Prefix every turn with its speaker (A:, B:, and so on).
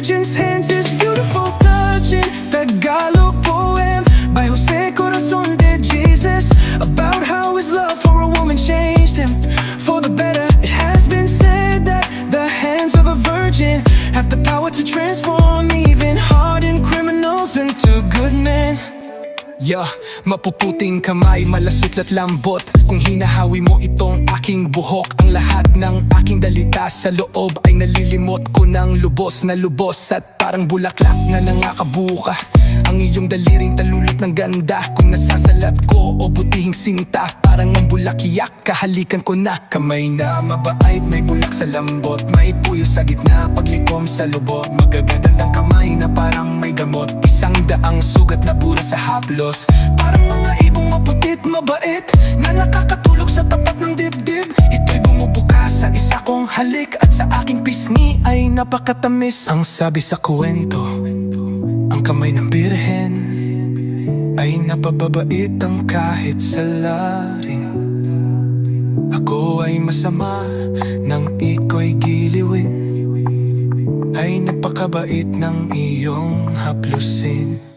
A: virgin's hands is beautiful touching. Tagalog poem by Jose Corazon de Jesus, about how his love for a woman changed him for the better. It has been said that the hands of a virgin have the power to transform even hardened criminals into good men. Yeah, mapuputing kamay, malasot at lambot. Kung hinahawi mo itong aking buhok, ang lahat ng aking dalita sa loob ay nalilimot ko ng lubos na lubos. At parang bulaklak na nangakabuka ang iyong daliring talulot ng ganda. Kung nasasalat ko o butihing sinta, parang ang bulakiyak, kahalikan ko na. Kamay na mabait, may bulak sa lambot, may puyo sa gitna, paglikom sa lubot. Magaganda ng kamay na parang may gamot, 100 sugat na bura sa haplos. Parang mga ibong maputit, mabait, na nakakatulog sa tapat ng dibdib. Ito'y bumubuka sa isa kong halik, at sa aking pisngi ay napakatamis. Ang sabi sa kwento, ang kamay ng birhen ay napababait ang kahit sa larin. Ako ay masama nang iko'y giliwin, ay nagpakabait ng iyong haplusin.